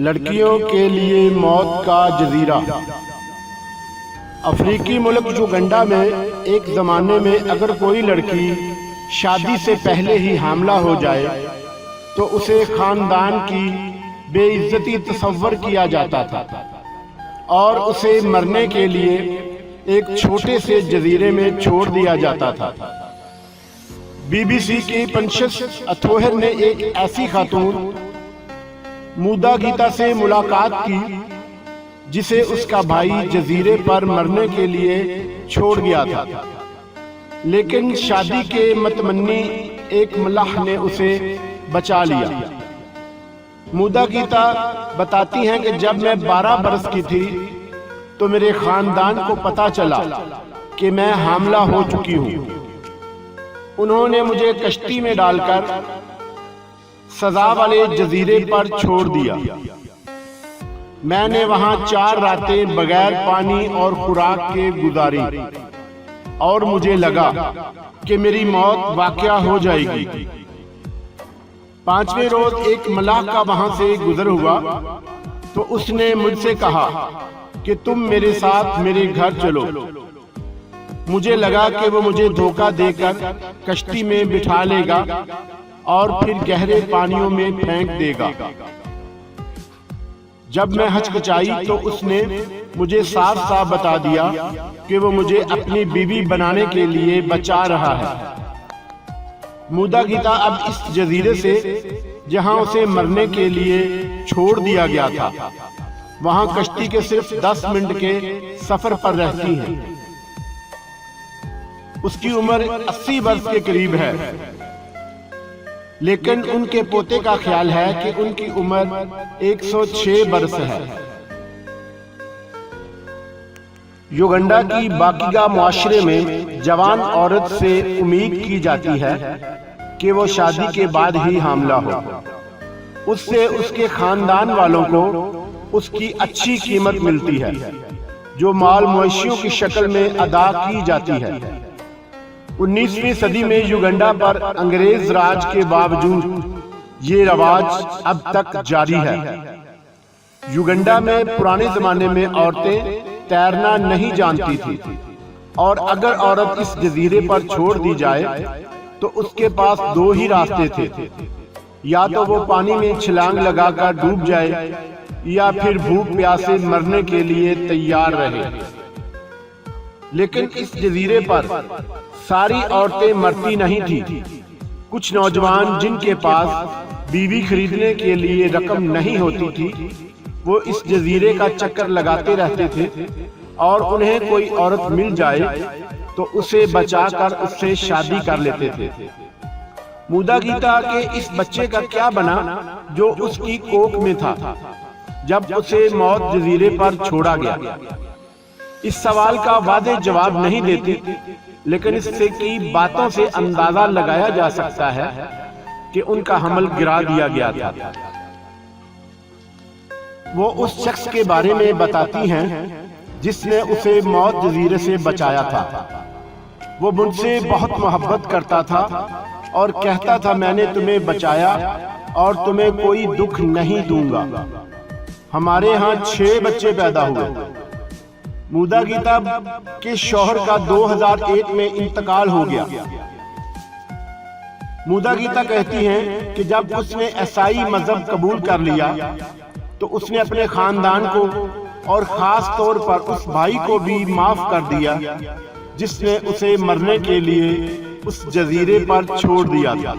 लड़कियों के लिए मौत का जजीरा। अफ्रीकी मुल्क युगंडा में एक ज़माने में अगर कोई लड़की शादी से पहले ही हामला हो जाए तो उसे ख़ानदान की बेइज्जती तस्वर किया जाता था और उसे मरने के लिए एक छोटे से जजीरे में छोड़ दिया जाता था। बीबीसी की पंशस अथोहर ने एक ऐसी खातून मूदा गीता से मुलाकात की जिसे उसका भाई जजीरे पर मरने के लिए छोड़ गया था, लेकिन शादी के मतमन्नी एक मलाह ने उसे बचा लिया। मूदा गीता बताती हैं कि जब मैं 12 बरस की थी तो मेरे खानदान को पता चला कि मैं हामला हो चुकी हूँ। उन्होंने मुझे कश्ती में डालकर सजा वाले जजीरे पर छोड़ दिया। मैंने वहां 4 रातें बगैर पानी और खुराक के गुजारी और मुझे लगा कि मेरी मौत वाक़या हो जाएगी। 5वें रोज एक मलाह का वहां से गुजर हुआ तो उसने मुझसे कहा कि तुम मेरे साथ मेरे घर चलो। मुझे लगा कि वो मुझे धोखा देकर कश्ती में बिठा लेगा और फिर गहरे पानियों में फेंक देगा। जब मैं हचकिचाई तो उसने मुझे साफ साफ बता दिया कि वो मुझे अपनी बीवी बनाने के लिए बचा रहा है। मूदा गीता अब इस जजीरे से जहां उसे मरने के लिए छोड़ दिया गया था वहां कश्ती के सिर्फ 10 मिनट के सफर पर रहती हैं। उसकी उम्र 80 वर्ष के करीब है, लेकिन उनके पोते का ख्याल है कि उनकी उम्र 106 बरस है। युगंडा की बाकिगा मुआशरे में जवान औरत से उम्मीद की जाती है कि वो शादी के बाद ही हामला हो। उससे उसके खानदान वालों को उसकी अच्छी कीमत मिलती है जो माल मवेशियों की शक्ल में अदा की जाती है। 19वीं सदी में युगंडा पर अंग्रेज राज के बावजूद ये रवाज अब तक जारी है। युगंडा में पुराने जमाने में औरतें तैरना नहीं जानती थी और अगर औरत इस जजीरे पर छोड़ दी जाए तो उसके पास 2 ही रास्ते थे, या तो वो पानी में छलांग लगाकर डूब जाए या फिर भूख प्यास से मरने के लिए तैयार रहे। लेकिन इस जजीरे पर सारी औरतें मरती नहीं थी। कुछ नौजवान जिनके पास बीवी खरीदने के लिए रकम नहीं होती थी वो इस जजीरे का चक्कर लगाते रहते थे और उन्हें कोई औरत मिल जाए तो उसे बचाकर उससे शादी कर लेते थे। मूदा गीता के इस बच्चे का क्या बना जो उसकी कोख में था जब उसे मौत जजीरे पर छोड़ा गया? इस सवाल का वादे जवाब नहीं देते, लेकिन इससे की बातों से अंदाजा लगाया जा सकता है कि उनका हमल गिरा दिया गया था। वो उस शख्स के बारे में बताती हैं जिसने उसे मौत जजीरे से बचाया था। वो मुझसे बहुत मोहब्बत करता था और कहता था मैंने तुम्हें बचाया और तुम्हें कोई दुख नहीं दूंगा। हमारे यहाँ 6 बच्चे पैदा हुए। मूदा गीता के शौहर का 2001 में इंतकाल हो गया। मूदा गीता कहती हैं कि जब उसने ईसाई मजहब कबूल कर लिया तो उसने अपने खानदान को और खास तौर पर उस भाई को भी माफ कर दिया जिसने उसे मरने के लिए उस जजीरे पर छोड़ दिया था।